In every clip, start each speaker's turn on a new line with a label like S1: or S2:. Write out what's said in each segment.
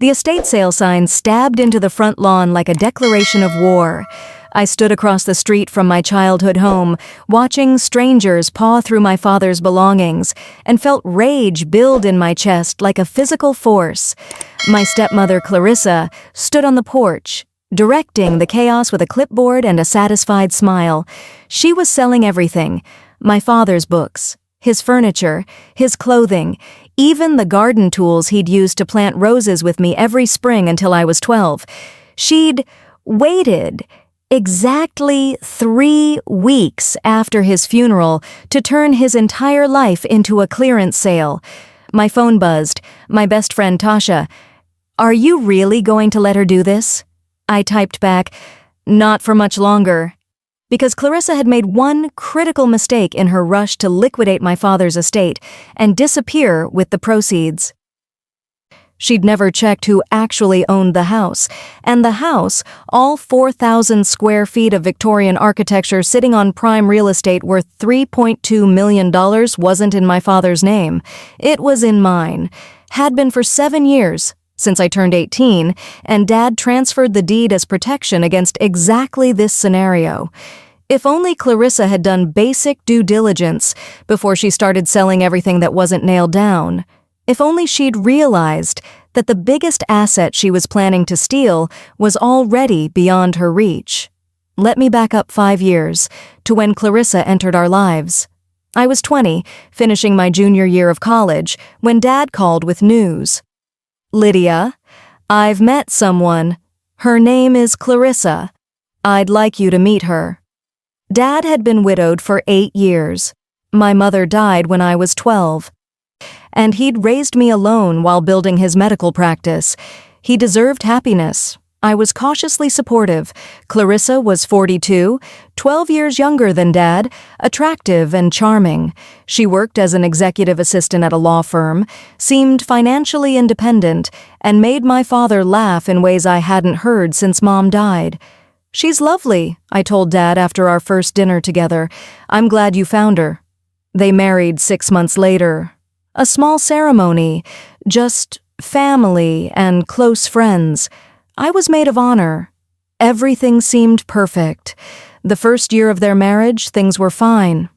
S1: The estate sale sign stabbed into the front lawn like a declaration of war. I stood across the street from my childhood home, watching strangers paw through my father's belongings, and felt rage build in my chest like a physical force. My stepmother, Clarissa, stood on the porch, directing the chaos with a clipboard and a satisfied smile. She was selling everything: my father's books, his furniture, his clothing, even the garden tools he'd used to plant roses with me every spring until I was 12. She'd waited exactly 3 weeks after his funeral to turn his entire life into a clearance sale. My phone buzzed. My best friend Tasha. "Are you really going to let her do this?" I typed back, "Not for much longer." Because Clarissa had made one critical mistake in her rush to liquidate my father's estate and disappear with the proceeds. She'd never checked who actually owned the house, and the house, all 4,000 square feet of Victorian architecture sitting on prime real estate worth $3.2 million, wasn't in my father's name. It was in mine. Had been for 7 years, since I turned 18, and Dad transferred the deed as protection against exactly this scenario. If only Clarissa had done basic due diligence before she started selling everything that wasn't nailed down. If only she'd realized that the biggest asset she was planning to steal was already beyond her reach. Let me back up 5 years, to when Clarissa entered our lives. I was 20, finishing my junior year of college, when Dad called with news. "Lydia, I've met someone. Her name is Clarissa. I'd like you to meet her." Dad had been widowed for 8 years. My mother died when I was 12. And he'd raised me alone while building his medical practice. He deserved happiness. I was cautiously supportive. Clarissa was 42, 12 years younger than Dad, attractive and charming. She worked as an executive assistant at a law firm, seemed financially independent, and made my father laugh in ways I hadn't heard since Mom died. "She's lovely," I told Dad after our first dinner together. "I'm glad you found her." They married 6 months later. A small ceremony, just family and close friends. I was maid of honor. Everything seemed perfect. The first year of their marriage, things were fine.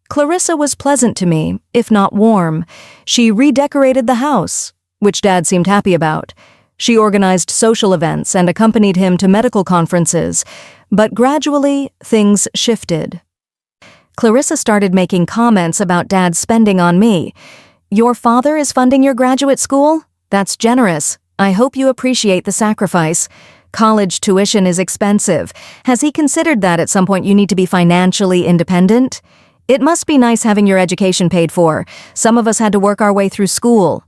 S1: Clarissa was pleasant to me, if not warm. She redecorated the house, which Dad seemed happy about. She organized social events and accompanied him to medical conferences, but gradually, things shifted. Clarissa started making comments about Dad's spending on me. "Your father is funding your graduate school? That's generous. I hope you appreciate the sacrifice. College tuition is expensive. Has he considered that at some point you need to be financially independent? It must be nice having your education paid for. Some of us had to work our way through school."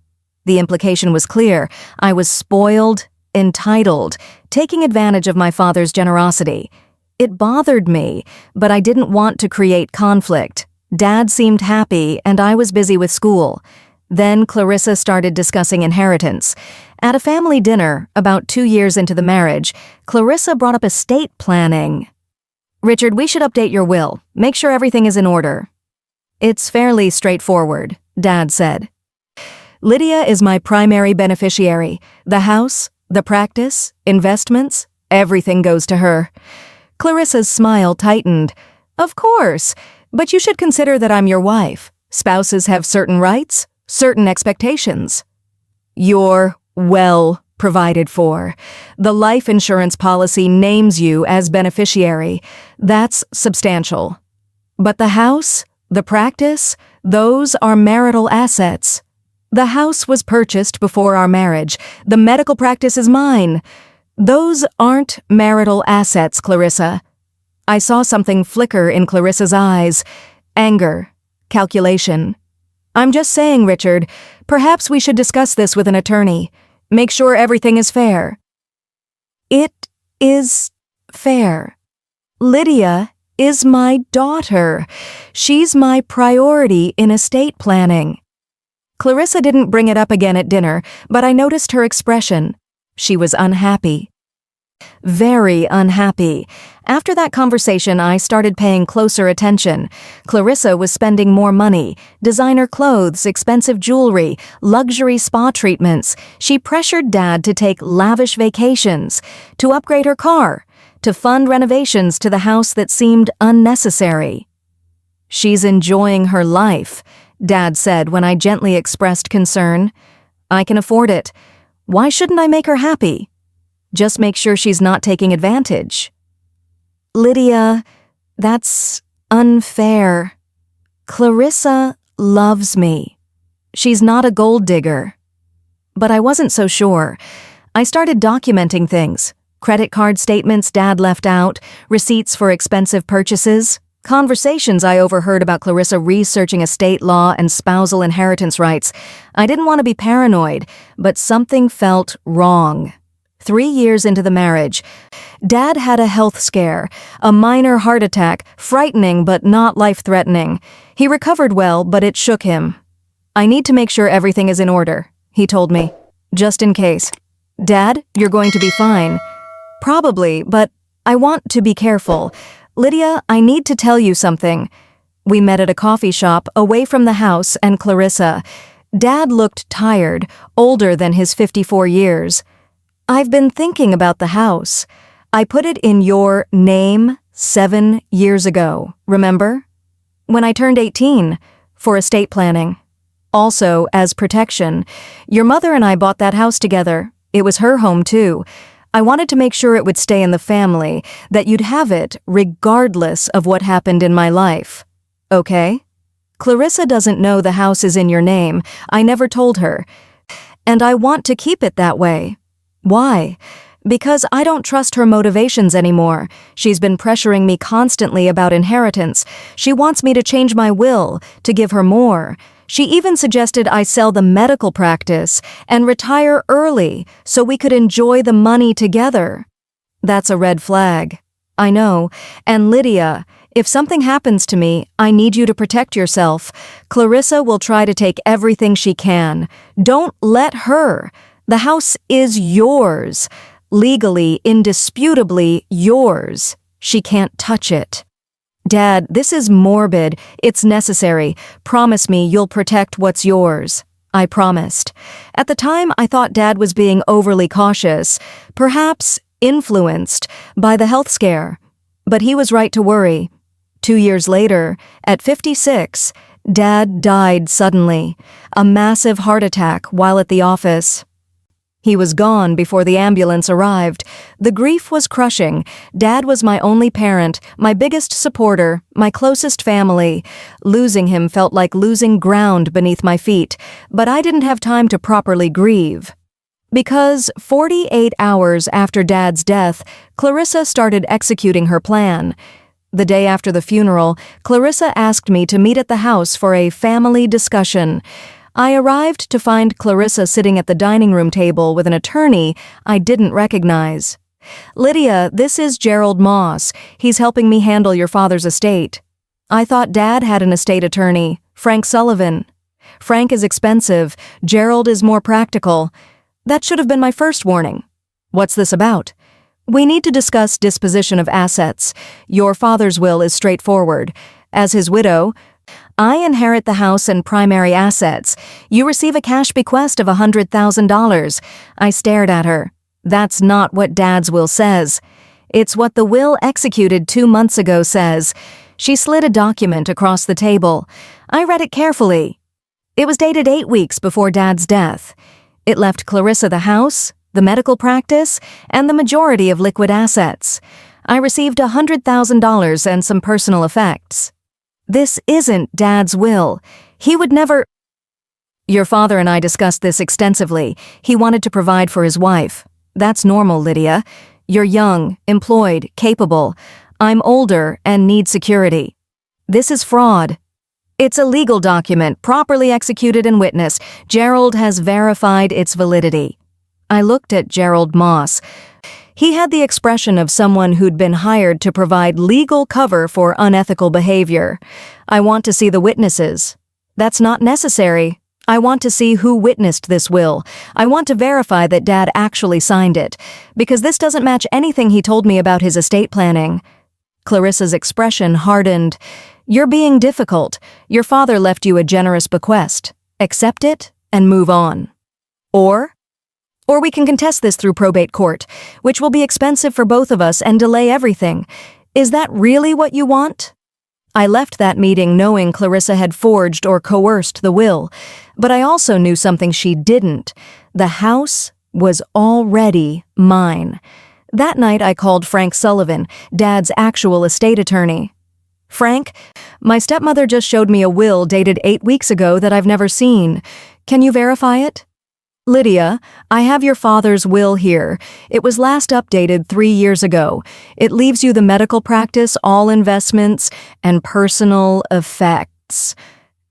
S1: The implication was clear. I was spoiled, entitled, taking advantage of my father's generosity. It bothered me, but I didn't want to create conflict. Dad seemed happy, and I was busy with school. Then Clarissa started discussing inheritance. At a family dinner, about 2 years into the marriage, Clarissa brought up estate planning. "Richard, we should update your will. Make sure everything is in order." "It's fairly straightforward," Dad said. "Lydia is my primary beneficiary. The house, the practice, investments, everything goes to her." Clarissa's smile tightened. "Of course, but you should consider that I'm your wife. Spouses have certain rights, certain expectations." "You're well provided for. The life insurance policy names you as beneficiary. That's substantial. But the house, the practice, those are marital assets. The house was purchased before our marriage. The medical practice is mine. Those aren't marital assets, Clarissa." I saw something flicker in Clarissa's eyes. Anger. Calculation. "I'm just saying, Richard, perhaps we should discuss this with an attorney. Make sure everything is fair." "It is fair. Lydia is my daughter. She's my priority in estate planning." Clarissa didn't bring it up again at dinner, but I noticed her expression. She was unhappy. Very unhappy. After that conversation, I started paying closer attention. Clarissa was spending more money, designer clothes, expensive jewelry, luxury spa treatments. She pressured Dad to take lavish vacations, to upgrade her car, to fund renovations to the house that seemed unnecessary. "She's enjoying her life," Dad said when I gently expressed concern. "I can afford it. Why shouldn't I make her happy? Just make sure she's not taking advantage." "Lydia, that's unfair. Clarissa loves me. She's not a gold digger." But I wasn't so sure. I started documenting things. Credit card statements Dad left out, receipts for expensive purchases, conversations I overheard about Clarissa researching estate law and spousal inheritance rights. I didn't want to be paranoid, but something felt wrong. 3 years into the marriage, Dad had a health scare, a minor heart attack, frightening but not life-threatening. He recovered well, but it shook him. "I need to make sure everything is in order," he told me, "just in case." "Dad, you're going to be fine." "Probably, but I want to be careful. Lydia, I need to tell you something." We met at a coffee shop away from the house and Clarissa. Dad looked tired, older than his 54 years. "I've been thinking about the house. I put it in your name 7 years ago, remember? When I turned 18, for estate planning. Also, as protection. Your mother and I bought that house together. It was her home, too. I wanted to make sure it would stay in the family, that you'd have it regardless of what happened in my life. Okay? Clarissa doesn't know the house is in your name. I never told her. And I want to keep it that way. Why? Because I don't trust her motivations anymore. She's been pressuring me constantly about inheritance. She wants me to change my will, to give her more. She even suggested I sell the medical practice and retire early so we could enjoy the money together. That's a red flag. I know. And Lydia, if something happens to me, I need you to protect yourself. Clarissa will try to take everything she can. Don't let her. The house is yours. Legally, indisputably yours. She can't touch it. Dad, this is morbid. It's necessary. Promise me you'll protect what's yours. I promised. At the time, I thought Dad was being overly cautious, perhaps influenced by the health scare. But he was right to worry. 2 years later, at 56, Dad died suddenly, a massive heart attack while at the office. He was gone before the ambulance arrived. The grief was crushing. Dad was my only parent, my biggest supporter, my closest family. Losing him felt like losing ground beneath my feet, but I didn't have time to properly grieve. Because 48 hours after Dad's death, Clarissa started executing her plan. The day after the funeral, Clarissa asked me to meet at the house for a family discussion. I arrived to find Clarissa sitting at the dining room table with an attorney I didn't recognize. "Lydia, this is Gerald Moss. He's helping me handle your father's estate." I thought Dad had an estate attorney, Frank Sullivan. Frank is expensive. Gerald is more practical. That should have been my first warning. "What's this about?" "We need to discuss disposition of assets. Your father's will is straightforward. As his widow, I inherit the house and primary assets. You receive a cash bequest of $100,000. I stared at her. That's not what Dad's will says. It's what the will executed 2 months ago says. She slid a document across the table. I read it carefully. It was dated 8 weeks before Dad's death. It left Clarissa the house, the medical practice, and the majority of liquid assets. I received $100,000 and some personal effects. This isn't Dad's will. He would never... Your father and I discussed this extensively. He wanted to provide for his wife. That's normal, Lydia. You're young, employed, capable. I'm older and need security. This is fraud. It's a legal document, properly executed and witnessed. Gerald has verified its validity. I looked at Gerald Moss. He had the expression of someone who'd been hired to provide legal cover for unethical behavior. I want to see the witnesses. That's not necessary. I want to see who witnessed this will. I want to verify that Dad actually signed it, because this doesn't match anything he told me about his estate planning." Clarissa's expression hardened. "You're being difficult. Your father left you a generous bequest. Accept it and move on. Or we can contest this through probate court, which will be expensive for both of us and delay everything. Is that really what you want?" I left that meeting knowing Clarissa had forged or coerced the will, but I also knew something she didn't. The house was already mine. That night I called Frank Sullivan, Dad's actual estate attorney. "Frank, my stepmother just showed me a will dated 8 weeks ago that I've never seen. Can you verify it?" "Lydia, I have your father's will here. It was last updated 3 years ago. It leaves you the medical practice, all investments, and personal effects.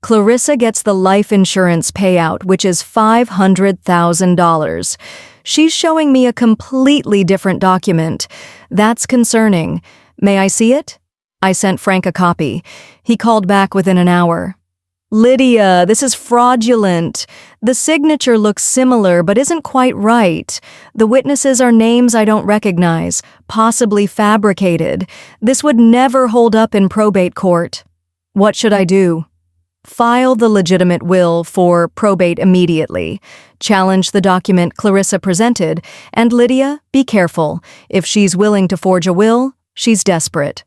S1: Clarissa gets the life insurance payout, which is $500,000. She's showing me a completely different document. That's concerning. May I see it?" I sent Frank a copy. He called back within an hour. "Lydia, this is fraudulent. The signature looks similar but isn't quite right. The witnesses are names I don't recognize, possibly fabricated. This would never hold up in probate court. What should I do?" "File the legitimate will for probate immediately. Challenge the document Clarissa presented, and Lydia, be careful. If she's willing to forge a will, she's desperate.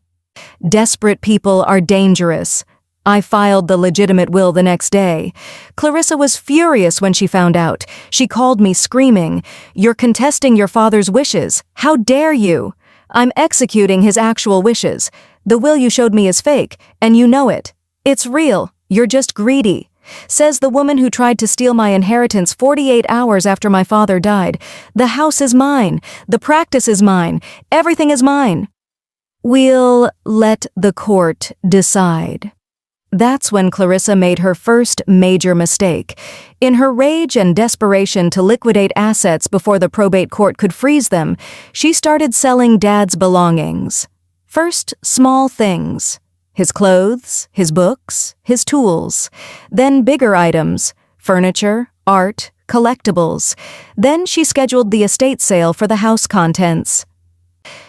S1: Desperate people are dangerous." I filed the legitimate will the next day. Clarissa was furious when she found out. She called me screaming, "You're contesting your father's wishes. How dare you?" "I'm executing his actual wishes. The will you showed me is fake, and you know it. It's real. You're just greedy," says the woman who tried to steal my inheritance 48 hours after my father died. "The house is mine. The practice is mine. Everything is mine." "We'll let the court decide." That's when Clarissa made her first major mistake. In her rage and desperation to liquidate assets before the probate court could freeze them, she started selling Dad's belongings. First, small things. His clothes, his books, his tools. Then bigger items, furniture, art, collectibles. Then she scheduled the estate sale for the house contents.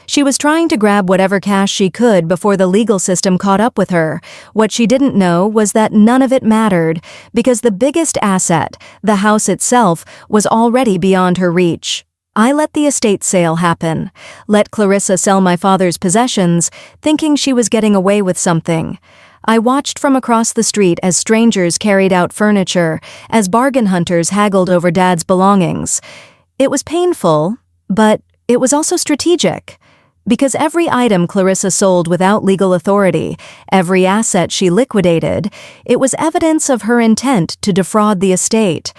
S1: She was trying to grab whatever cash she could before the legal system caught up with her. What she didn't know was that none of it mattered, because the biggest asset, the house itself, was already beyond her reach. I let the estate sale happen, let Clarissa sell my father's possessions, thinking she was getting away with something. I watched from across the street as strangers carried out furniture, as bargain hunters haggled over Dad's belongings. It was painful, but it was also strategic. Because every item Clarissa sold without legal authority, every asset she liquidated, it was evidence of her intent to defraud the estate.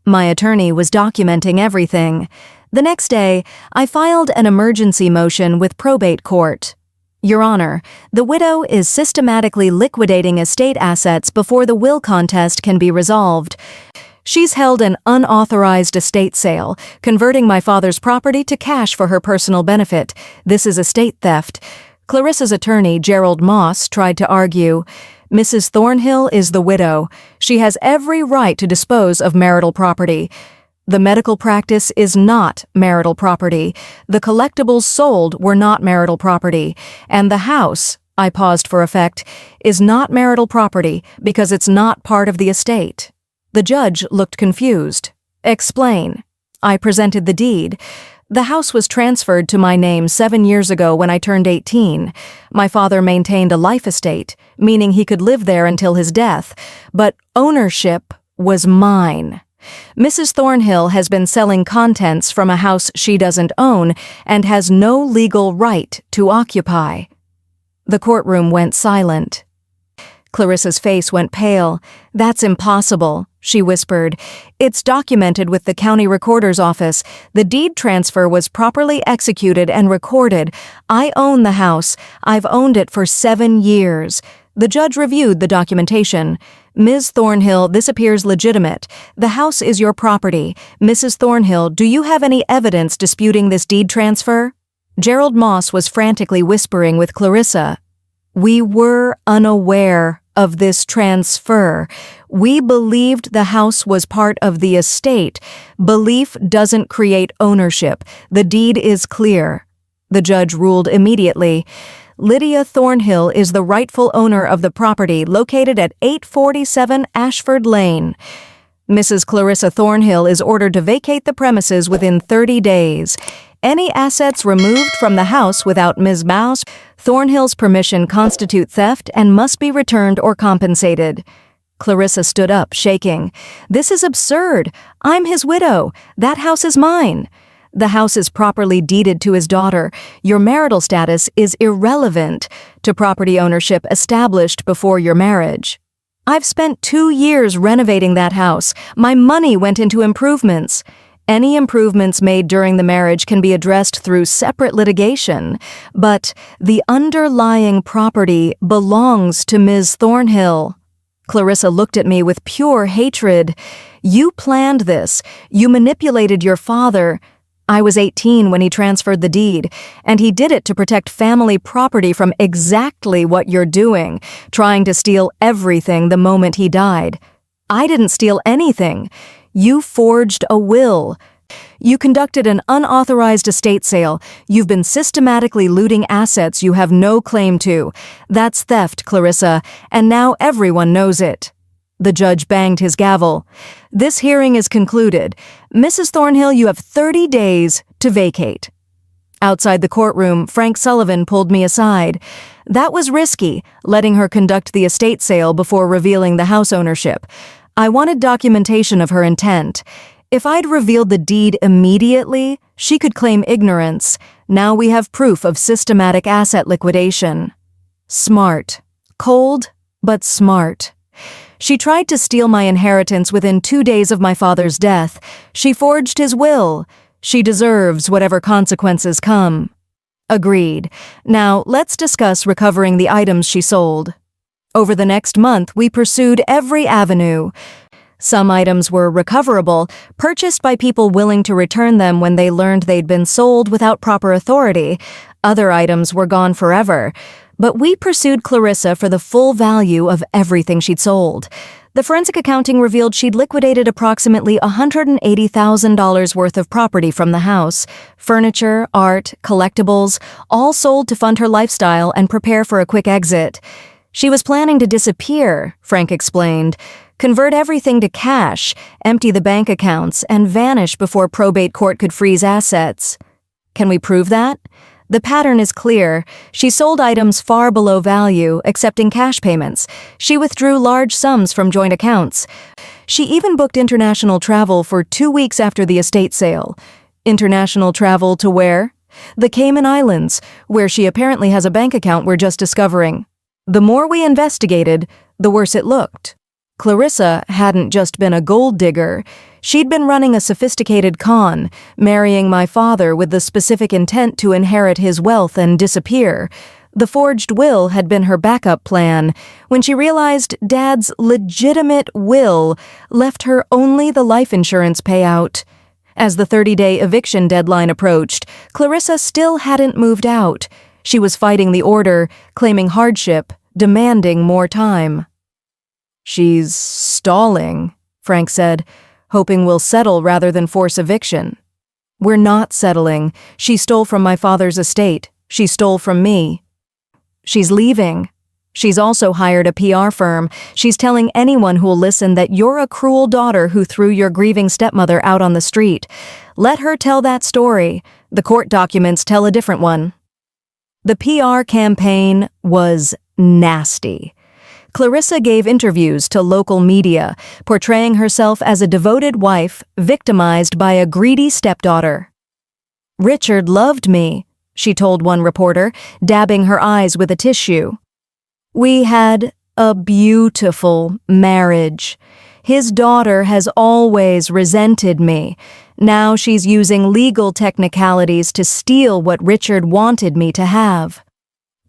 S1: My attorney was documenting everything. The next day, I filed an emergency motion with probate court. "Your Honor, the widow is systematically liquidating estate assets before the will contest can be resolved. She's held an unauthorized estate sale, converting my father's property to cash for her personal benefit. This is estate theft." Clarissa's attorney, Gerald Moss, tried to argue. "Mrs. Thornhill is the widow. She has every right to dispose of marital property. The medical practice is not marital property. The collectibles sold were not marital property. And the house," I paused for effect, "is not marital property because it's not part of the estate." The judge looked confused. "Explain." I presented the deed. "The house was transferred to my name 7 years ago when I turned 18. My father maintained a life estate, meaning he could live there until his death, but ownership was mine. Mrs. Thornhill has been selling contents from a house she doesn't own and has no legal right to occupy." The courtroom went silent. Clarissa's face went pale. "That's impossible," she whispered. "It's documented with the county recorder's office. The deed transfer was properly executed and recorded. I own the house. I've owned it for 7 years. The judge reviewed the documentation. Ms. Thornhill, this appears legitimate. The house is your property. Mrs. Thornhill, do you have any evidence disputing this deed transfer?" Gerald Moss was frantically whispering with Clarissa. "We were unaware of this transfer. We believed the house was part of the estate. Belief doesn't create ownership. The deed is clear." The judge ruled immediately. Lydia Thornhill is the rightful owner of the property located at 847 Ashford Lane. Mrs. Clarissa Thornhill is ordered to vacate the premises within 30 days. Any assets removed from the house without Ms. Mouse Thornhill's permission constitute theft and must be returned or compensated. Clarissa stood up, shaking. "This is absurd. I'm his widow. That house is mine. The house is properly deeded to his daughter. Your marital status is irrelevant to property ownership established before your marriage. I've spent 2 years renovating that house. My money went into improvements. Any improvements made during the marriage can be addressed through separate litigation, but the underlying property belongs to Ms. Thornhill." Clarissa looked at me with pure hatred. "You planned this. You manipulated your father. I was 18 when he transferred the deed, and he did it to protect family property from exactly what you're doing, trying to steal everything the moment he died. I didn't steal anything. You forged a will. You conducted an unauthorized estate sale. You've been systematically looting assets you have no claim to. That's theft, Clarissa, and now everyone knows it." The judge banged his gavel. "This hearing is concluded. Mrs. Thornhill, you have 30 days to vacate." Outside the courtroom, Frank Sullivan pulled me aside. That was risky, letting her conduct the estate sale before revealing the house ownership. I wanted documentation of her intent. If I'd revealed the deed immediately, she could claim ignorance. Now we have proof of systematic asset liquidation. Smart. Cold, but smart. She tried to steal my inheritance within 2 days of my father's death. She forged his will. She deserves whatever consequences come. Agreed. Now, let's discuss recovering the items she sold. Over the next month, we pursued every avenue. Some items were recoverable, purchased by people willing to return them when they learned they'd been sold without proper authority. Other items were gone forever. But we pursued Clarissa for the full value of everything she'd sold. The forensic accounting revealed she'd liquidated approximately $180,000 worth of property from the house. Furniture, art, collectibles, all sold to fund her lifestyle and prepare for a quick exit. She was planning to disappear, Frank explained, convert everything to cash, empty the bank accounts, and vanish before probate court could freeze assets. Can we prove that? The pattern is clear. She sold items far below value, accepting cash payments. She withdrew large sums from joint accounts. She even booked international travel for 2 weeks after the estate sale. International travel to where? The Cayman Islands, where she apparently has a bank account we're just discovering. The more we investigated, the worse it looked. Clarissa hadn't just been a gold digger. She'd been running a sophisticated con, marrying my father with the specific intent to inherit his wealth and disappear. The forged will had been her backup plan. When she realized Dad's legitimate will left her only the life insurance payout. As the 30-day eviction deadline approached, Clarissa still hadn't moved out. She was fighting the order, claiming hardship, demanding more time. "She's stalling," Frank said, "hoping we'll settle rather than force eviction." "We're not settling. She stole from my father's estate. She stole from me." "She's leaving. She's also hired a PR firm. She's telling anyone who'll listen that you're a cruel daughter who threw your grieving stepmother out on the street. Let her tell that story. The court documents tell a different one." The PR campaign was nasty. Clarissa gave interviews to local media, portraying herself as a devoted wife victimized by a greedy stepdaughter. "Richard loved me," she told one reporter, dabbing her eyes with a tissue. "We had a beautiful marriage. His daughter has always resented me. Now she's using legal technicalities to steal what Richard wanted me to have."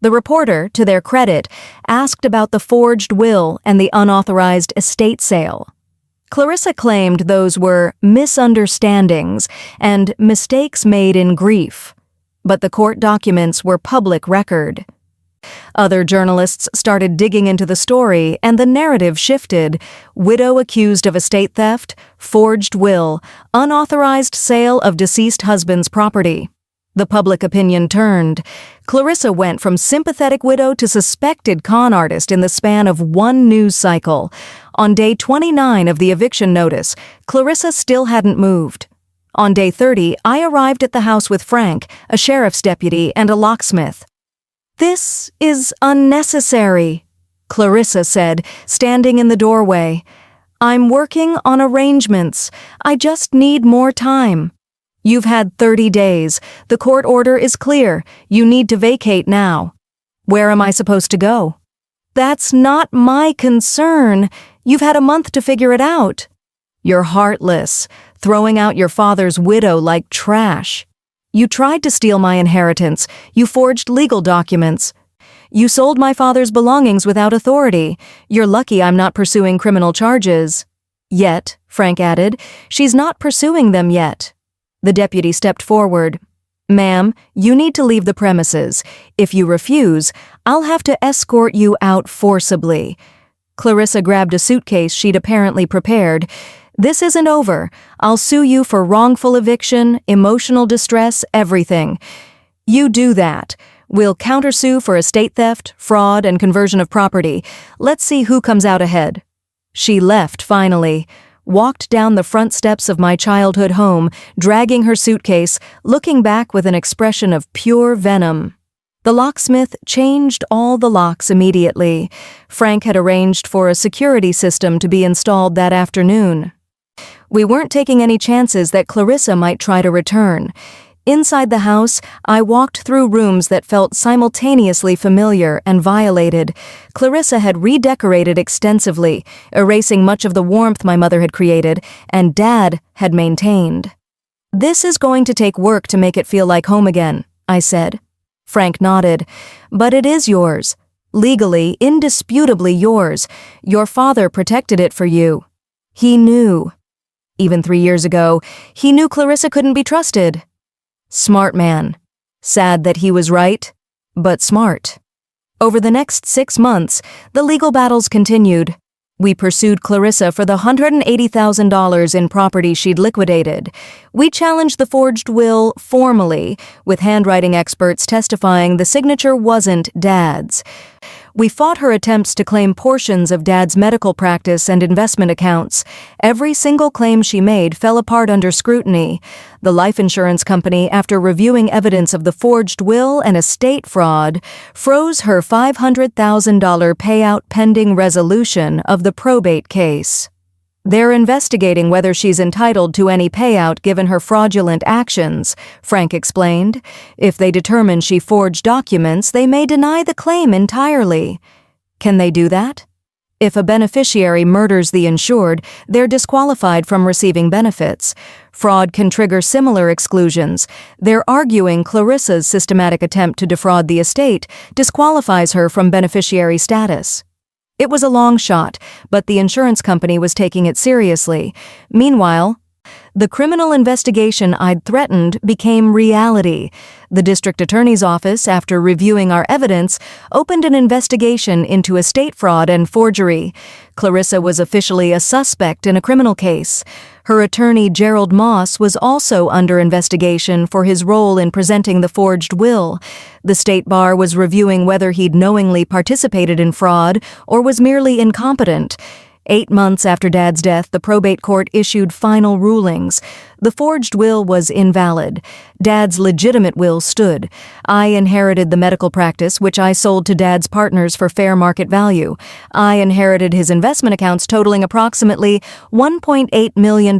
S1: The reporter, to their credit, asked about the forged will and the unauthorized estate sale. Clarissa claimed those were misunderstandings and mistakes made in grief, but the court documents were public record. Other journalists started digging into the story, and the narrative shifted. Widow accused of estate theft, forged will, unauthorized sale of deceased husband's property. The public opinion turned. Clarissa went from sympathetic widow to suspected con artist in the span of one news cycle. On day 29 of the eviction notice, Clarissa still hadn't moved. On day 30, I arrived at the house with Frank, a sheriff's deputy, and a locksmith. "This is unnecessary," Clarissa said, standing in the doorway. "I'm working on arrangements. I just need more time." "You've had 30 days. The court order is clear. You need to vacate now." "Where am I supposed to go?" "That's not my concern. You've had a month to figure it out." "You're heartless, throwing out your father's widow like trash. You tried to steal my inheritance. You forged legal documents. You sold my father's belongings without authority. You're lucky I'm not pursuing criminal charges." "Yet," Frank added, "she's not pursuing them yet." The deputy stepped forward. "Ma'am, you need to leave the premises. If you refuse, I'll have to escort you out forcibly." Clarissa grabbed a suitcase she'd apparently prepared. "This isn't over. I'll sue you for wrongful eviction, emotional distress, everything. You do that. We'll countersue for estate theft, fraud, and conversion of property. Let's see who comes out ahead." She left finally, walked down the front steps of my childhood home, dragging her suitcase, looking back with an expression of pure venom. The locksmith changed all the locks immediately. Frank had arranged for a security system to be installed that afternoon. We weren't taking any chances that Clarissa might try to return. Inside the house, I walked through rooms that felt simultaneously familiar and violated. Clarissa had redecorated extensively, erasing much of the warmth my mother had created, and Dad had maintained. "This is going to take work to make it feel like home again," I said. Frank nodded. "But it is yours. Legally, indisputably yours. Your father protected it for you. He knew. Even 3 years ago, he knew Clarissa couldn't be trusted. Smart man. Sad that he was right, but smart." Over the next 6 months, the legal battles continued. We pursued Clarissa for the $180,000 in property she'd liquidated. We challenged the forged will formally, with handwriting experts testifying the signature wasn't Dad's. We fought her attempts to claim portions of Dad's medical practice and investment accounts. Every single claim she made fell apart under scrutiny. The life insurance company, after reviewing evidence of the forged will and estate fraud, froze her $500,000 payout pending resolution of the probate case. "They're investigating whether she's entitled to any payout given her fraudulent actions," Frank explained. "If they determine she forged documents, they may deny the claim entirely." Can they do that? If a beneficiary murders the insured, they're disqualified from receiving benefits. Fraud can trigger similar exclusions. They're arguing Clarissa's systematic attempt to defraud the estate disqualifies her from beneficiary status. It was a long shot, but the insurance company was taking it seriously. Meanwhile, the criminal investigation I'd threatened became reality. The district attorney's office, after reviewing our evidence, opened an investigation into estate fraud and forgery. Clarissa was officially a suspect in a criminal case. Her attorney, Gerald Moss, was also under investigation for his role in presenting the forged will. The state bar was reviewing whether he'd knowingly participated in fraud or was merely incompetent. 8 months after Dad's death, the probate court issued final rulings. The forged will was invalid. Dad's legitimate will stood. I inherited the medical practice, which I sold to Dad's partners for fair market value. I inherited his investment accounts totaling approximately $1.8 million.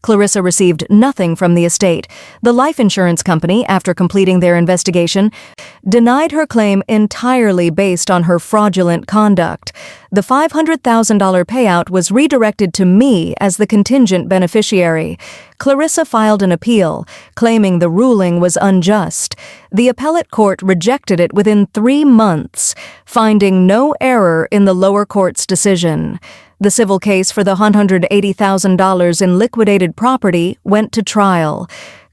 S1: Clarissa received nothing from the estate. The life insurance company, after completing their investigation, denied her claim entirely based on her fraudulent conduct. The $500,000 payout was redirected to me as the contingent beneficiary. Clarissa filed an appeal, claiming the ruling was unjust. The appellate court rejected it within 3 months, finding no error in the lower court's decision. The civil case for the $180,000 in liquidated property went to trial.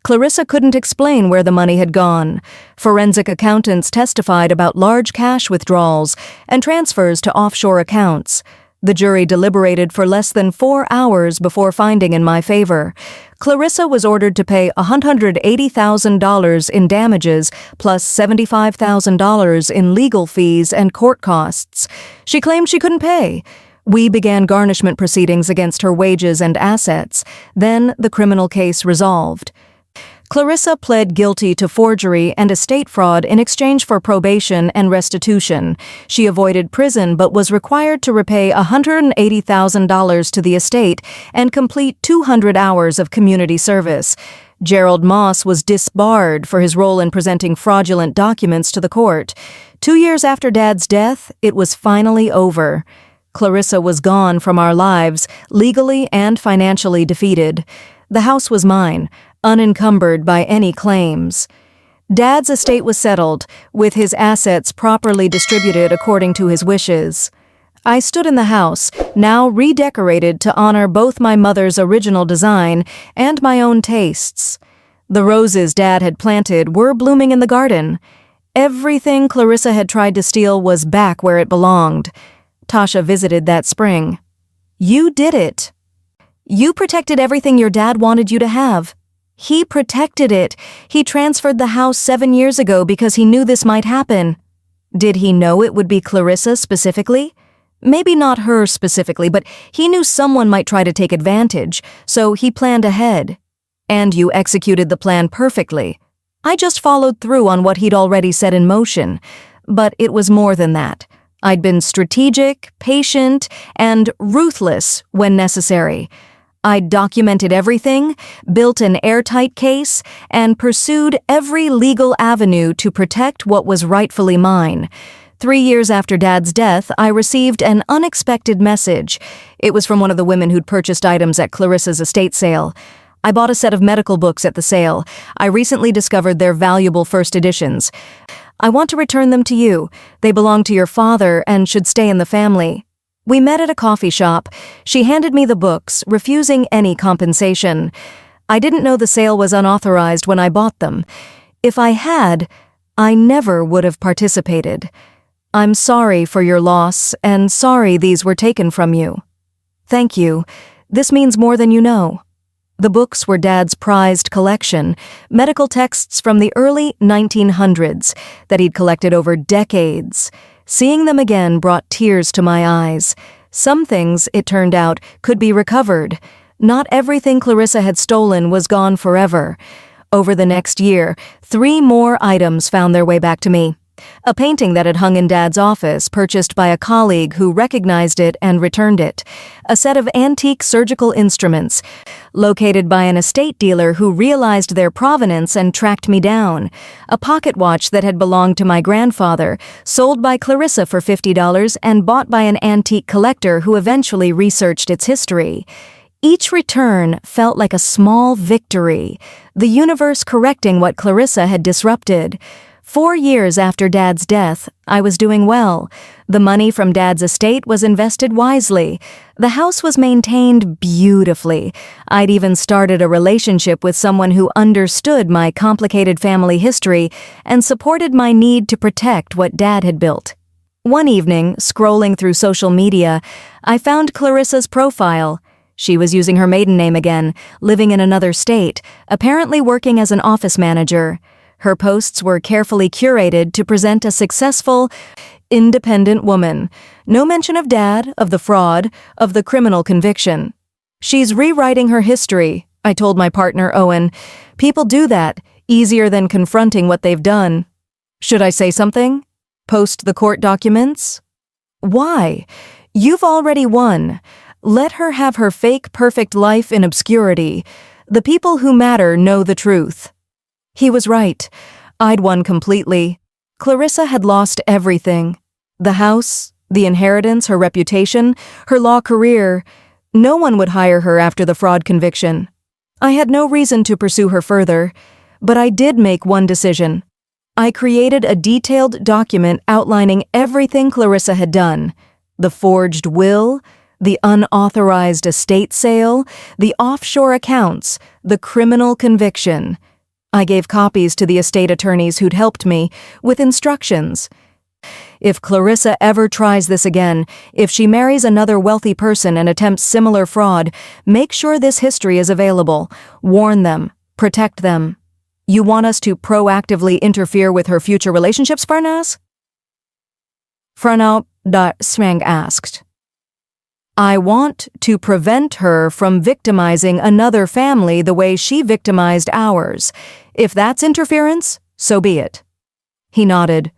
S1: Clarissa couldn't explain where the money had gone. Forensic accountants testified about large cash withdrawals and transfers to offshore accounts. The jury deliberated for less than 4 hours before finding in my favor. Clarissa was ordered to pay $180,000 in damages plus $75,000 in legal fees and court costs. She claimed she couldn't pay. We began garnishment proceedings against her wages and assets. Then the criminal case resolved. Clarissa pled guilty to forgery and estate fraud in exchange for probation and restitution. She avoided prison but was required to repay $180,000 to the estate and complete 200 hours of community service. Gerald Moss was disbarred for his role in presenting fraudulent documents to the court. 2 years after Dad's death, it was finally over. Clarissa was gone from our lives, legally and financially defeated. The house was mine, unencumbered by any claims. Dad's estate was settled, with his assets properly distributed according to his wishes. I stood in the house, now redecorated to honor both my mother's original design and my own tastes. The roses Dad had planted were blooming in the garden. Everything Clarissa had tried to steal was back where it belonged. Tasha visited that spring. "You did it. You protected everything your dad wanted you to have. He protected it. He transferred the house 7 years ago because he knew this might happen." Did he know it would be Clarissa specifically? Maybe not her specifically, but he knew someone might try to take advantage, so he planned ahead. And you executed the plan perfectly. I just followed through on what he'd already set in motion. But it was more than that. I'd been strategic, patient, and ruthless when necessary. I'd documented everything, built an airtight case, and pursued every legal avenue to protect what was rightfully mine. 3 years after Dad's death, I received an unexpected message. It was from one of the women who'd purchased items at Clarissa's estate sale. I bought a set of medical books at the sale. I recently discovered their valuable first editions. I want to return them to you. They belong to your father and should stay in the family. We met at a coffee shop. She handed me the books, refusing any compensation. I didn't know the sale was unauthorized when I bought them. If I had, I never would have participated. I'm sorry for your loss, and sorry these were taken from you. Thank you. This means more than you know. The books were Dad's prized collection, medical texts from the early 1900s that he'd collected over decades. Seeing them again brought tears to my eyes. Some things, it turned out, could be recovered. Not everything Clarissa had stolen was gone forever. Over the next year, 3 more items found their way back to me. A painting that had hung in Dad's office, purchased by a colleague who recognized it and returned it. A set of antique surgical instruments, located by an estate dealer who realized their provenance and tracked me down. A pocket watch that had belonged to my grandfather, sold by Clarissa for $50 and bought by an antique collector who eventually researched its history. Each return felt like a small victory, the universe correcting what Clarissa had disrupted. 4 years after Dad's death, I was doing well. The money from Dad's estate was invested wisely. The house was maintained beautifully. I'd even started a relationship with someone who understood my complicated family history and supported my need to protect what Dad had built. One evening, scrolling through social media, I found Clarissa's profile. She was using her maiden name again, living in another state, apparently working as an office manager. Her posts were carefully curated to present a successful, independent woman. No mention of Dad, of the fraud, of the criminal conviction. She's rewriting her history, I told my partner Owen. People do that, easier than confronting what they've done. Should I say something? Post the court documents? Why? You've already won. Let her have her fake perfect life in obscurity. The people who matter know the truth. He was right. I'd won completely. Clarissa had lost everything. The house, the inheritance, her reputation, her law career. No one would hire her after the fraud conviction. I had no reason to pursue her further, but I did make one decision. I created a detailed document outlining everything Clarissa had done. The forged will, the unauthorized estate sale, the offshore accounts, the criminal conviction. I gave copies to the estate attorneys who'd helped me, with instructions. If Clarissa ever tries this again, if she marries another wealthy person and attempts similar fraud, make sure this history is available. Warn them. Protect them. You want us to proactively interfere with her future relationships, Farnaz? Farnaz Swang asked. I want to prevent her from victimizing another family the way she victimized ours. If that's interference, so be it. He nodded.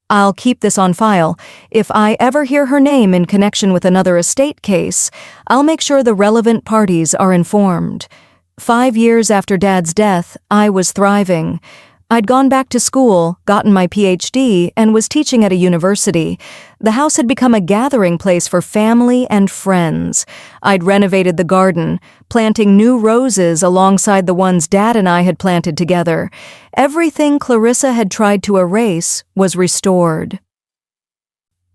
S1: I'll keep this on file. If I ever hear her name in connection with another estate case, I'll make sure the relevant parties are informed. 5 years after Dad's death, I was thriving. I'd gone back to school, gotten my PhD, and was teaching at a university. The house had become a gathering place for family and friends. I'd renovated the garden, planting new roses alongside the ones Dad and I had planted together. Everything Clarissa had tried to erase was restored.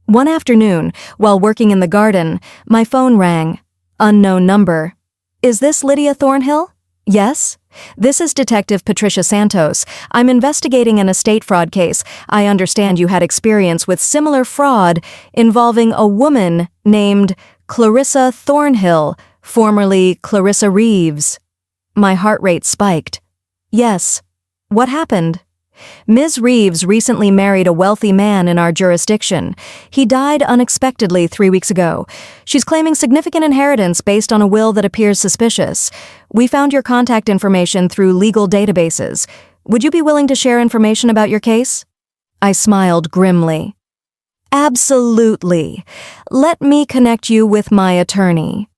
S1: One afternoon, while working in the garden, my phone rang. Unknown number. Is this Lydia Thornhill? Yes? This is Detective Patricia Santos. I'm investigating an estate fraud case. I understand you had experience with similar fraud involving a woman named Clarissa Thornhill, formerly Clarissa Reeves. My heart rate spiked. Yes. What happened? Ms. Reeves recently married a wealthy man in our jurisdiction. He died unexpectedly 3 weeks ago. She's claiming significant inheritance based on a will that appears suspicious. We found your contact information through legal databases. Would you be willing to share information about your case? I smiled grimly. Absolutely. Let me connect you with my attorney.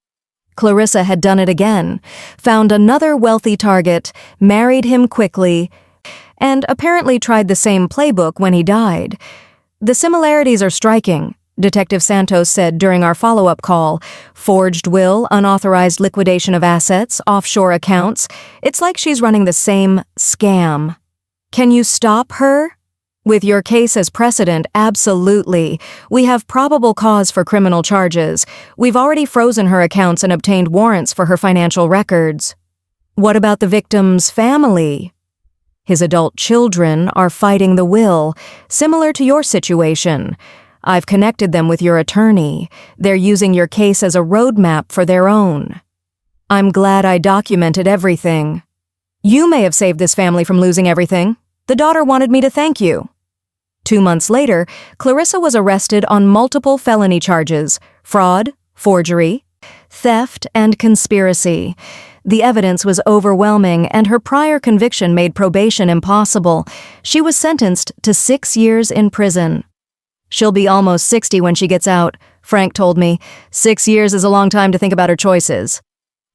S1: Clarissa had done it again. Found another wealthy target, married him quickly, and apparently tried the same playbook when he died. The similarities are striking, Detective Santos said during our follow-up call. Forged will, unauthorized liquidation of assets, offshore accounts. It's like she's running the same scam. Can you stop her? With your case as precedent, absolutely. We have probable cause for criminal charges. We've already frozen her accounts and obtained warrants for her financial records. What about the victim's family? His adult children are fighting the will, similar to your situation. I've connected them with your attorney. They're using your case as a roadmap for their own. I'm glad I documented everything. You may have saved this family from losing everything. The daughter wanted me to thank you. 2 months later, Clarissa was arrested on multiple felony charges: fraud, forgery, theft, and conspiracy. The evidence was overwhelming, and her prior conviction made probation impossible. She was sentenced to 6 years in prison. She'll be almost 60 when she gets out, Frank told me. 6 years is a long time to think about her choices.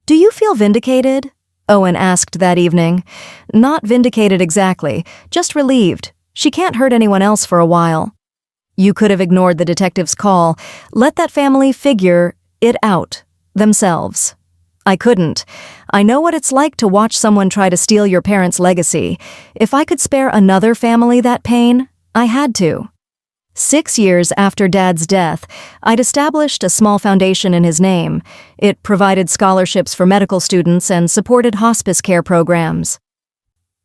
S1: Do you feel vindicated? Owen asked that evening. Not vindicated exactly, just relieved. She can't hurt anyone else for a while. You could have ignored the detective's call. Let that family figure it out themselves. I couldn't. I know what it's like to watch someone try to steal your parents' legacy. If I could spare another family that pain, I had to. 6 years after Dad's death, I'd established a small foundation in his name. It provided scholarships for medical students and supported hospice care programs.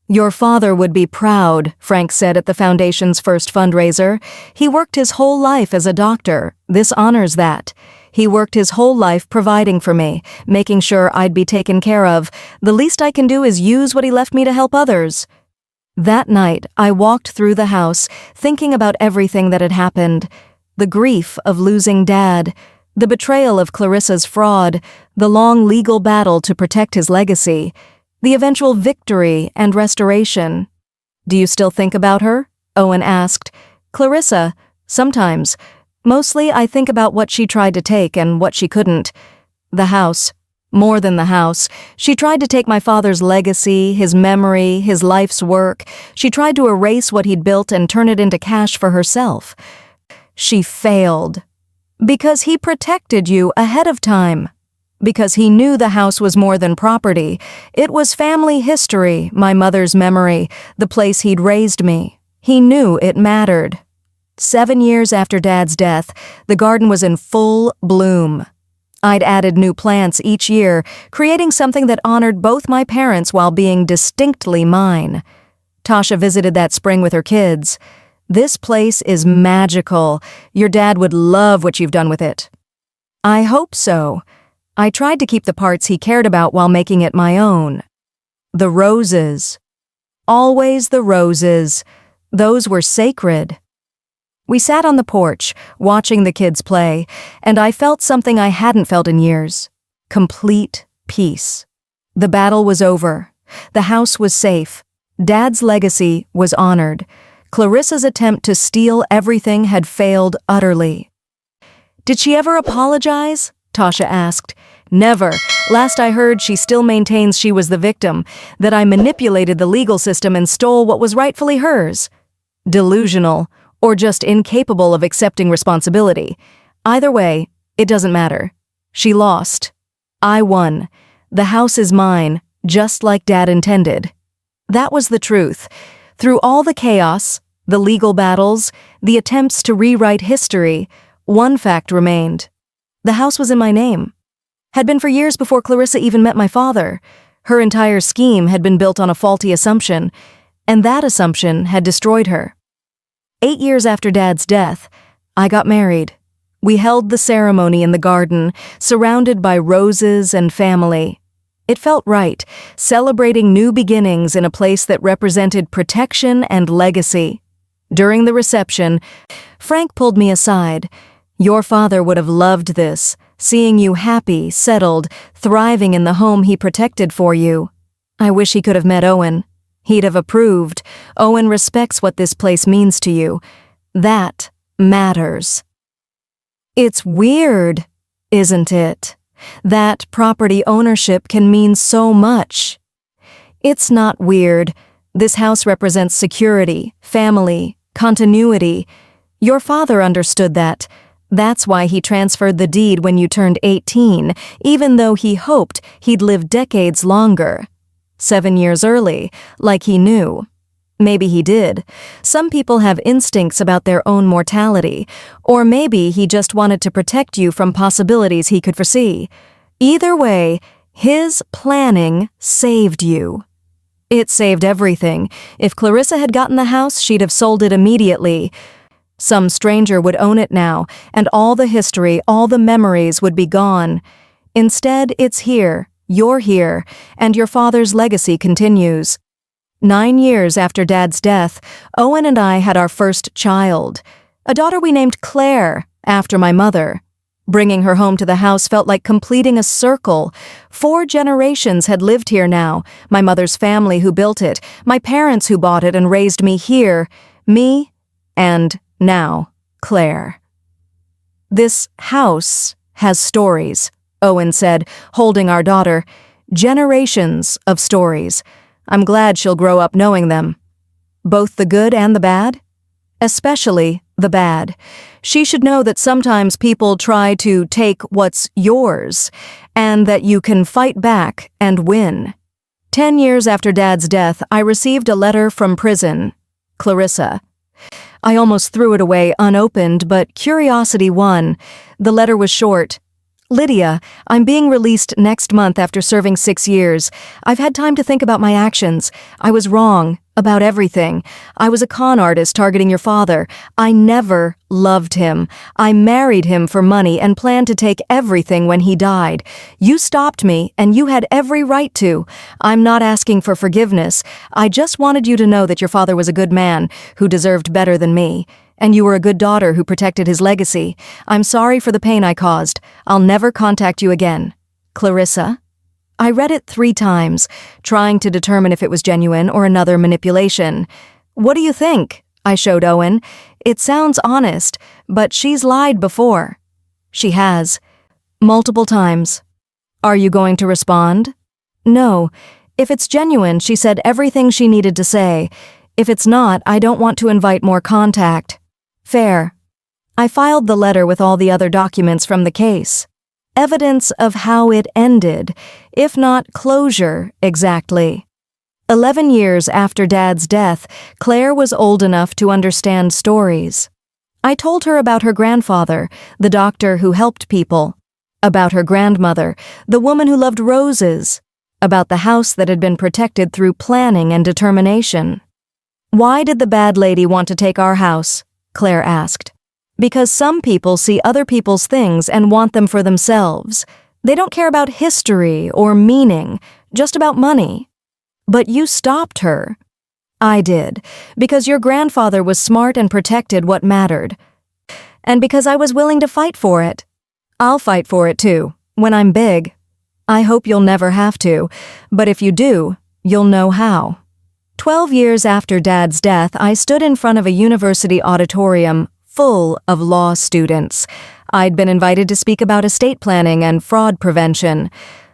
S1: Your father would be proud, Frank said at the foundation's first fundraiser. He worked his whole life as a doctor. This honors that. He worked his whole life providing for me, making sure I'd be taken care of. The least I can do is use what he left me to help others. That night, I walked through the house, thinking about everything that had happened. The grief of losing Dad, the betrayal of Clarissa's fraud, the long legal battle to protect his legacy, the eventual victory and restoration. Do you still think about her? Owen asked. Clarissa, sometimes. Mostly I think about what she tried to take and what she couldn't. The house. More than the house. She tried to take my father's legacy, his memory, his life's work. She tried to erase what he'd built and turn it into cash for herself. She failed. Because he protected you ahead of time. Because he knew the house was more than property. It was family history, my mother's memory, the place he'd raised me. He knew it mattered. 7 years after Dad's death, the garden was in full bloom. I'd added new plants each year, creating something that honored both my parents while being distinctly mine. Tasha visited that spring with her kids. "This place is magical. Your dad would love what you've done with it." I hope so. I tried to keep the parts he cared about while making it my own. The roses. Always the roses. Those were sacred. We sat on the porch, watching the kids play, and I felt something I hadn't felt in years. Complete peace. The battle was over. The house was safe. Dad's legacy was honored. Clarissa's attempt to steal everything had failed utterly. "Did she ever apologize?" Tasha asked. "Never. Last I heard, she still maintains she was the victim, that I manipulated the legal system and stole what was rightfully hers." Delusional, or just incapable of accepting responsibility. Either way, it doesn't matter. She lost. I won. The house is mine, just like Dad intended. That was the truth. Through all the chaos, the legal battles, the attempts to rewrite history, one fact remained. The house was in my name. Had been for years before Clarissa even met my father. Her entire scheme had been built on a faulty assumption, and that assumption had destroyed her. 8 years after Dad's death, I got married. We held the ceremony in the garden, surrounded by roses and family. It felt right, celebrating new beginnings in a place that represented protection and legacy. During the reception, Frank pulled me aside. "Your father would have loved this, seeing you happy, settled, thriving in the home he protected for you. I wish he could have met Owen. He'd have approved. Owen respects what this place means to you. That matters." It's weird, isn't it? That property ownership can mean so much. It's not weird. This house represents security, family, continuity. Your father understood that. That's why he transferred the deed when you turned 18, even though he hoped he'd live decades longer. 7 years early, like he knew. Maybe he did. Some people have instincts about their own mortality, or maybe he just wanted to protect you from possibilities he could foresee. Either way, his planning saved you. It saved everything. If Clarissa had gotten the house, she'd have sold it immediately. Some stranger would own it now, and all the history, all the memories would be gone. Instead, it's here, you're here, and your father's legacy continues. 9 years after Dad's death, Owen and I had our first child, a daughter we named Claire, after my mother. Bringing her home to the house felt like completing a circle. 4 generations had lived here now, my mother's family who built it, my parents who bought it and raised me here, me, and now, Claire. "This house has stories," Owen said, holding our daughter. "Generations of stories. I'm glad she'll grow up knowing them." "Both the good and the bad?" "Especially the bad. She should know that sometimes people try to take what's yours, and that you can fight back and win." 10 years after Dad's death, I received a letter from prison. Clarissa. I almost threw it away unopened, but curiosity won. The letter was short. "Lydia, I'm being released next month after serving 6 years. I've had time to think about my actions. I was wrong about everything. I was a con artist targeting your father. I never loved him. I married him for money and planned to take everything when he died. You stopped me, and you had every right to. I'm not asking for forgiveness. I just wanted you to know that your father was a good man who deserved better than me. And you were a good daughter who protected his legacy. I'm sorry for the pain I caused. I'll never contact you again. Clarissa." I read it 3 times, trying to determine if it was genuine or another manipulation. "What do you think?" I showed Owen. "It sounds honest, but she's lied before." "She has. Multiple times." "Are you going to respond?" "No. If it's genuine, she said everything she needed to say. If it's not, I don't want to invite more contact." "Fair." I filed the letter with all the other documents from the case. Evidence of how it ended, if not closure exactly. 11 years after Dad's death, Claire was old enough to understand stories. I told her about her grandfather, the doctor who helped people. About her grandmother, the woman who loved roses. About the house that had been protected through planning and determination. "Why did the bad lady want to take our house?" Claire asked. "Because some people see other people's things and want them for themselves. They don't care about history or meaning, just about money." "But you stopped her." "I did, because your grandfather was smart and protected what mattered. And because I was willing to fight for it. I'll fight for it too, when I'm big. I hope you'll never have to, but if you do, you'll know how." 12 years after Dad's death, I stood in front of a university auditorium full of law students. I'd been invited to speak about estate planning and fraud prevention.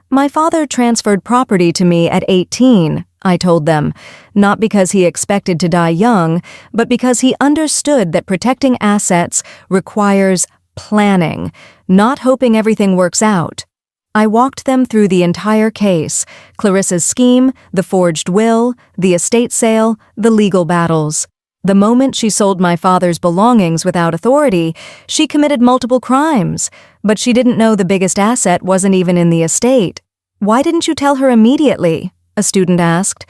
S1: "My father transferred property to me at 18, I told them, not because he expected to die young, but because he understood that protecting assets requires planning, not hoping everything works out. I walked them through the entire case, Clarissa's scheme, the forged will, the estate sale, the legal battles. The moment she sold my father's belongings without authority, she committed multiple crimes, but she didn't know the biggest asset wasn't even in the estate. "Why didn't you tell her immediately?" a student asked.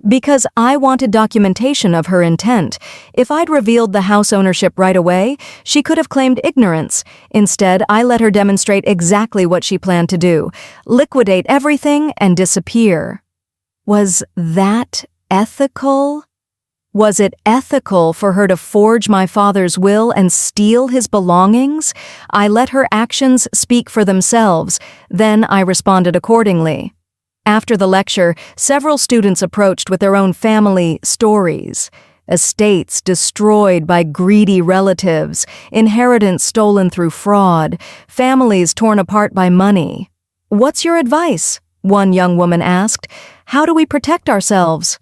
S1: "Because I wanted documentation of her intent. If I'd revealed the house ownership right away, she could have claimed ignorance. Instead, I let her demonstrate exactly what she planned to do: liquidate everything and disappear." Was that ethical? Was it ethical for her to forge my father's will and steal his belongings? I let her actions speak for themselves. Then I responded accordingly. After the lecture, several students approached with their own family stories. Estates destroyed by greedy relatives, inheritance stolen through fraud, families torn apart by money. "What's your advice?" one young woman asked. "How do we protect ourselves?"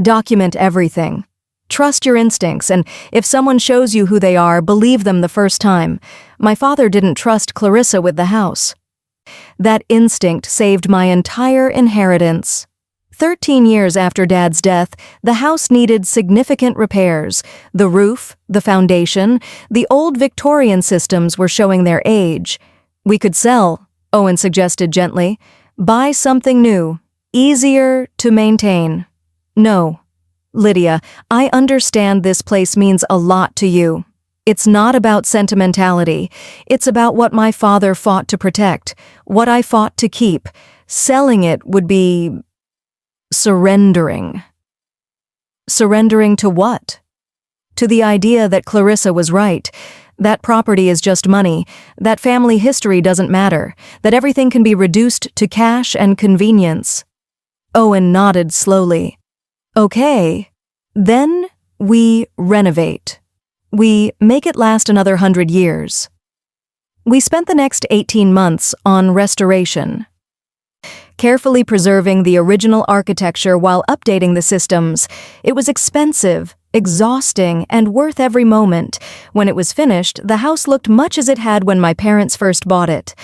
S1: "Document everything. Trust your instincts, and if someone shows you who they are, believe them the first time. My father didn't trust Clarissa with the house. That instinct saved my entire inheritance. 13 years after Dad's death, the house needed significant repairs. The roof, the foundation, the old Victorian systems were showing their age. "We could sell," Owen suggested gently. "Buy something new, easier to maintain." "No. Lydia, I understand this place means a lot to you. It's not about sentimentality. It's about what my father fought to protect, what I fought to keep. Selling it would be surrendering." Surrendering to what? To the idea that Clarissa was right. That property is just money. That family history doesn't matter. That everything can be reduced to cash and convenience. Owen nodded slowly. "Okay. Then we renovate. We make it last another 100 years." We spent the next 18 months on restoration, carefully preserving the original architecture while updating the systems. It was expensive, exhausting, and worth every moment. When it was finished, the house looked much as it had when my parents first bought it.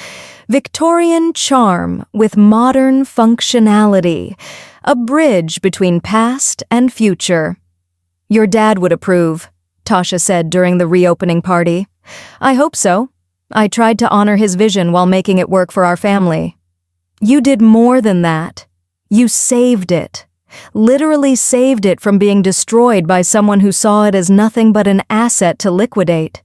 S1: Victorian charm with modern functionality. A bridge between past and future. "Your dad would approve," Tasha said during the reopening party. "I hope so. I tried to honor his vision while making it work for our family." "You did more than that. You saved it. Literally saved it from being destroyed by someone who saw it as nothing but an asset to liquidate."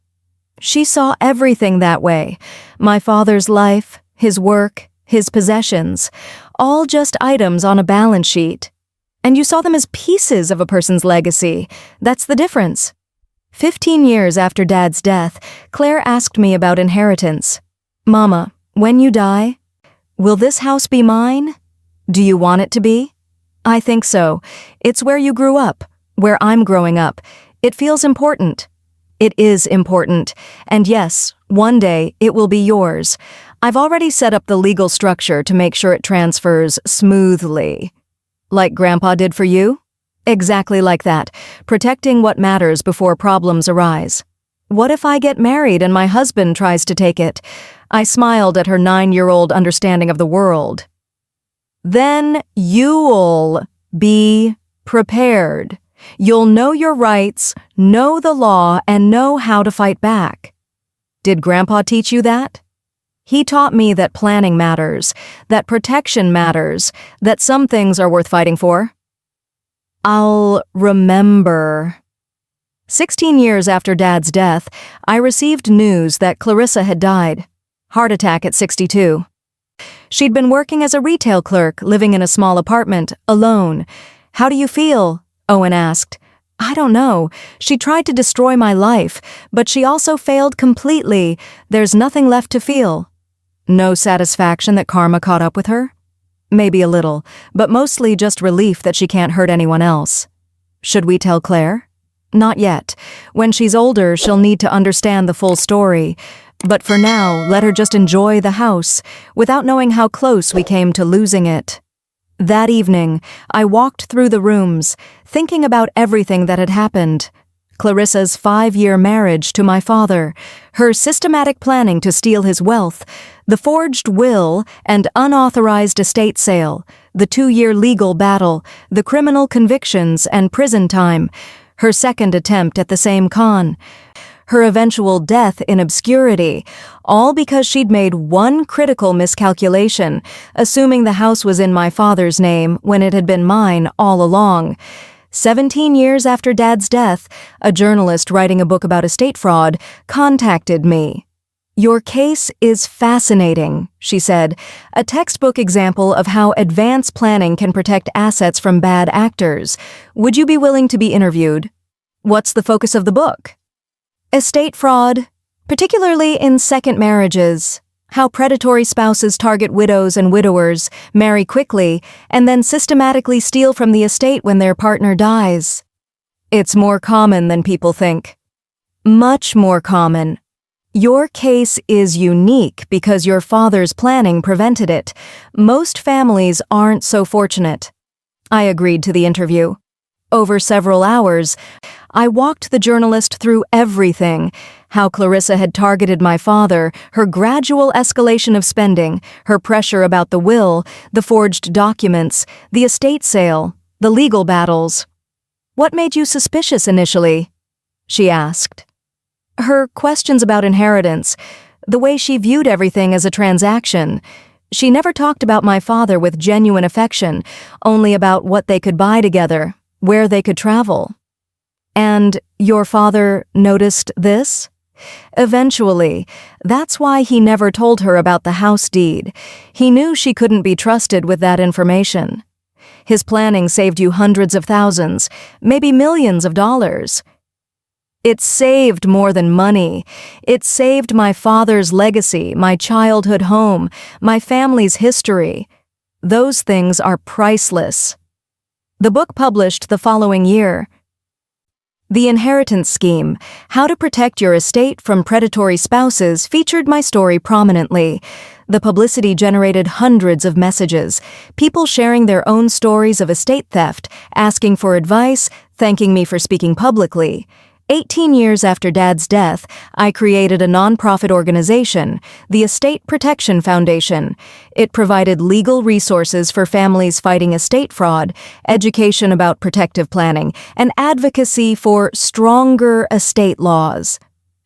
S1: She saw everything that way. My father's life, his work, his possessions, all just items on a balance sheet. And you saw them as pieces of a person's legacy. That's the difference. 15 years after Dad's death, Claire asked me about inheritance. "Mama, when you die, will this house be mine? Do you want it to be?" "I think so. It's where you grew up, where I'm growing up. It feels important." "It is important. And yes, one day it will be yours. I've already set up the legal structure to make sure it transfers smoothly." "Like Grandpa did for you?" "Exactly like that, protecting what matters before problems arise." "What if I get married and my husband tries to take it?" I smiled at her 9-year-old understanding of the world. "Then you'll be prepared. You'll know your rights, know the law, and know how to fight back." "Did Grandpa teach you that?" He taught me that planning matters, that protection matters, that some things are worth fighting for. I'll remember. 16 years after Dad's death, I received news that Clarissa had died. Heart attack at 62. She'd been working as a retail clerk, living in a small apartment, alone. "How do you feel?" Owen asked. "I don't know. She tried to destroy my life, but she also failed completely. There's nothing left to feel." No satisfaction that karma caught up with her? Maybe a little, but mostly just relief that she can't hurt anyone else. Should we tell Claire? Not yet. When she's older, she'll need to understand the full story. But for now, let her just enjoy the house, without knowing how close we came to losing it. That evening, I walked through the rooms, thinking about everything that had happened. Clarissa's 5-year marriage to my father, her systematic planning to steal his wealth, the forged will and unauthorized estate sale, the 2-year legal battle, the criminal convictions and prison time, her second attempt at the same con, her eventual death in obscurity, all because she'd made one critical miscalculation, assuming the house was in my father's name when it had been mine all along. 17 years after Dad's death, a journalist writing a book about estate fraud contacted me. "Your case is fascinating," she said, "a textbook example of how advanced planning can protect assets from bad actors. Would you be willing to be interviewed?" "What's the focus of the book?" "Estate fraud, particularly in second marriages. How predatory spouses target widows and widowers, marry quickly, and then systematically steal from the estate when their partner dies. It's more common than people think. Much more common. Your case is unique because your father's planning prevented it. Most families aren't so fortunate." I agreed to the interview. Over several hours, I walked the journalist through everything: how Clarissa had targeted my father, her gradual escalation of spending, her pressure about the will, the forged documents, the estate sale, the legal battles. "What made you suspicious initially?" she asked. Her questions about inheritance, the way she viewed everything as a transaction. She never talked about my father with genuine affection, only about what they could buy together, where they could travel. "And your father noticed this?" "Eventually. That's why he never told her about the house deed. He knew she couldn't be trusted with that information. His planning saved you hundreds of thousands, maybe millions of dollars. It saved more than money. It saved my father's legacy, my childhood home, my family's history. Those things are priceless." The book published the following year. The Inheritance Scheme, How to Protect Your Estate from Predatory Spouses, featured my story prominently. The publicity generated hundreds of messages, people sharing their own stories of estate theft, asking for advice, thanking me for speaking publicly. 18 years after Dad's death, I created a nonprofit organization, the Estate Protection Foundation. It provided legal resources for families fighting estate fraud, education about protective planning, and advocacy for stronger estate laws.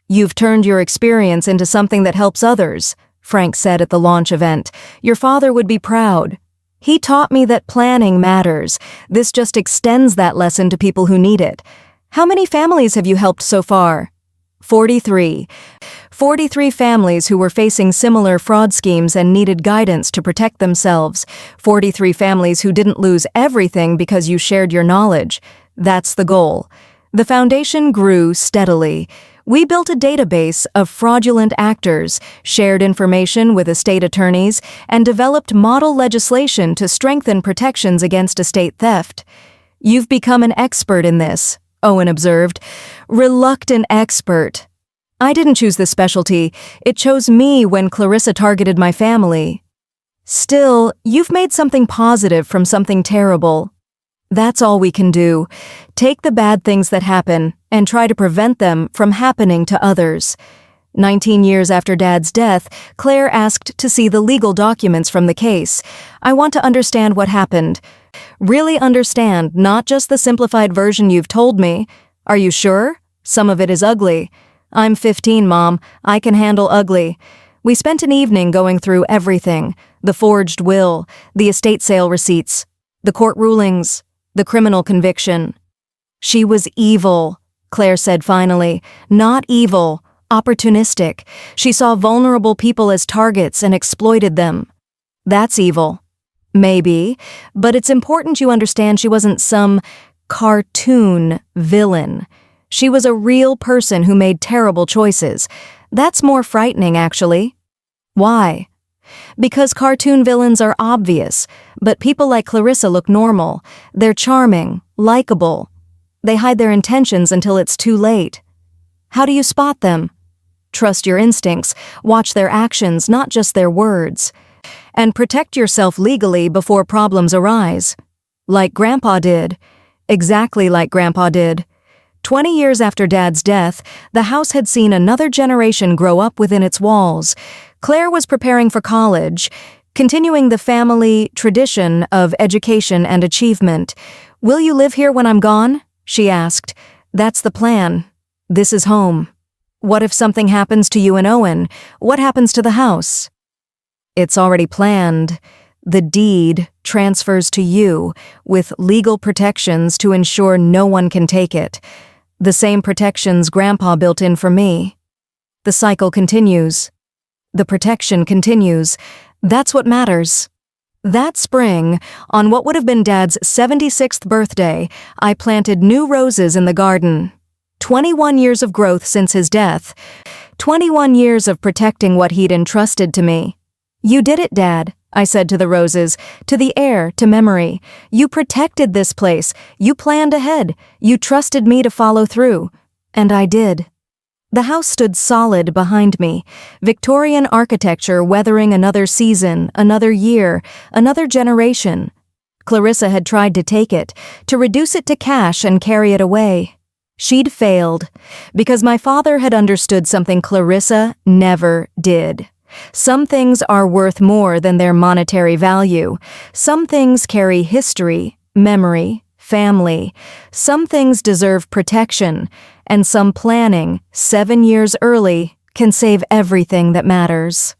S1: "You've turned your experience into something that helps others," Frank said at the launch event. "Your father would be proud. He taught me that planning matters. This just extends that lesson to people who need it." "How many families have you helped so far?" 43. 43 families who were facing similar fraud schemes and needed guidance to protect themselves. 43 families who didn't lose everything because you shared your knowledge. That's the goal. The foundation grew steadily. We built a database of fraudulent actors, shared information with estate attorneys, and developed model legislation to strengthen protections against estate theft. "You've become an expert in this," Owen observed. "Reluctant expert. I didn't choose this specialty. It chose me when Clarissa targeted my family. Still, you've made something positive from something terrible. That's all we can do. Take the bad things that happen and try to prevent them from happening to others." 19 years after Dad's death, Claire asked to see the legal documents from the case. "I want to understand what happened. Really understand, not just the simplified version you've told me. Are you sure? Some of it is ugly." "I'm 15, Mom. I can handle ugly." We spent an evening going through everything: the forged will, the estate sale receipts, the court rulings, the criminal conviction. She was evil, Claire said finally. Not evil, opportunistic. She saw vulnerable people as targets and exploited them. That's evil. Maybe, but it's important you understand she wasn't some cartoon villain. She was a real person who made terrible choices. That's more frightening, actually. Why? Because cartoon villains are obvious, but people like Clarissa look normal. They're charming, likable. They hide their intentions until it's too late. How do you spot them? Trust your instincts, watch their actions, not just their words. And protect yourself legally before problems arise. Like Grandpa did. Exactly like Grandpa did. 20 years after Dad's death, the house had seen another generation grow up within its walls. Claire was preparing for college, continuing the family tradition of education and achievement. "Will you live here when I'm gone?" she asked. "That's the plan. This is home. What if something happens to you and Owen? What happens to the house?" "It's already planned. The deed transfers to you, with legal protections to ensure no one can take it. The same protections Grandpa built in for me." The cycle continues. The protection continues. That's what matters. That spring, on what would have been Dad's 76th birthday, I planted new roses in the garden. 21 years of growth since his death. 21 years of protecting what he'd entrusted to me. "You did it, Dad," I said to the roses, to the air, to memory. "You protected this place. You planned ahead. You trusted me to follow through." And I did. The house stood solid behind me, Victorian architecture weathering another season, another year, another generation. Clarissa had tried to take it, to reduce it to cash and carry it away. She'd failed, because my father had understood something Clarissa never did. Some things are worth more than their monetary value. Some things carry history, memory, family. Some things deserve protection, and some planning, 7 years early, can save everything that matters.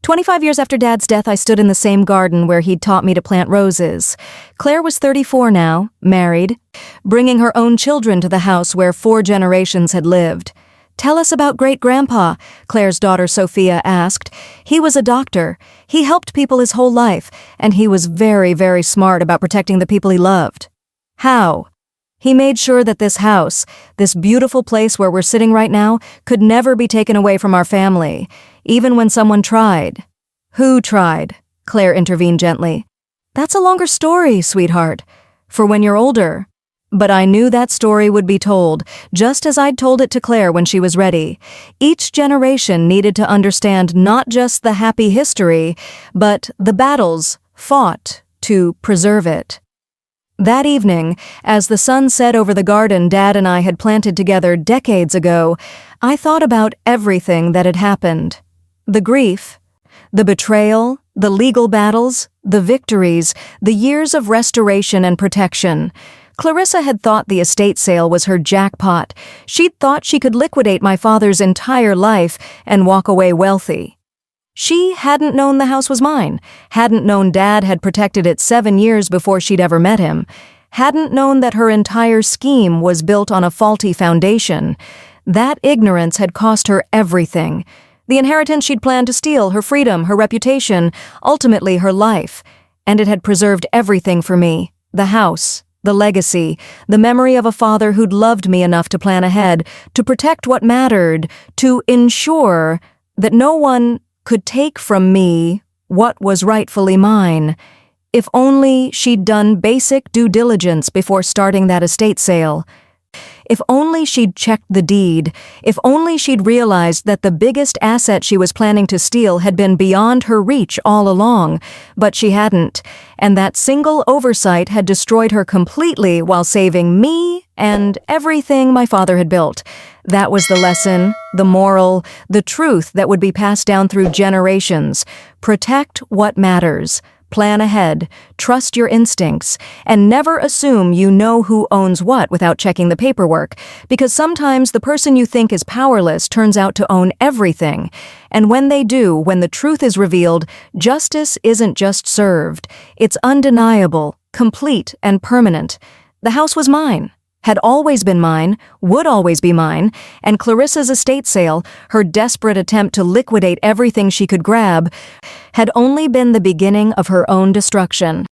S1: 25 years after Dad's death, I stood in the same garden where he'd taught me to plant roses. Claire was 34 now, married, bringing her own children to the house where 4 generations had lived. "Tell us about Great-Grandpa," Claire's daughter Sophia asked. "He was a doctor. He helped people his whole life, and he was very, very smart about protecting the people he loved." "How?" "He made sure that this house, this beautiful place where we're sitting right now, could never be taken away from our family, even when someone tried." "Who tried?" Claire intervened gently. "That's a longer story, sweetheart, for when you're older." But I knew that story would be told, just as I'd told it to Claire when she was ready. Each generation needed to understand not just the happy history, but the battles fought to preserve it. That evening, as the sun set over the garden Dad and I had planted together decades ago, I thought about everything that had happened. The grief, the betrayal, the legal battles, the victories, the years of restoration and protection. Clarissa had thought the estate sale was her jackpot. She'd thought she could liquidate my father's entire life and walk away wealthy. She hadn't known the house was mine, hadn't known Dad had protected it 7 years before she'd ever met him, hadn't known that her entire scheme was built on a faulty foundation. That ignorance had cost her everything. The inheritance she'd planned to steal, her freedom, her reputation, ultimately her life. And it had preserved everything for me: the house, the legacy, the memory of a father who'd loved me enough to plan ahead, to protect what mattered, to ensure that no one could take from me what was rightfully mine. If only she'd done basic due diligence before starting that estate sale. If only she'd checked the deed. If only she'd realized that the biggest asset she was planning to steal had been beyond her reach all along. But she hadn't, and that single oversight had destroyed her completely while saving me and everything my father had built. That was the lesson, the moral, the truth that would be passed down through generations. Protect what matters. Plan ahead, trust your instincts, and never assume you know who owns what without checking the paperwork, because sometimes the person you think is powerless turns out to own everything. And when they do, when the truth is revealed, justice isn't just served. It's undeniable, complete, and permanent. The house was mine. Had always been mine, would always be mine, and Clarissa's estate sale, her desperate attempt to liquidate everything she could grab, had only been the beginning of her own destruction.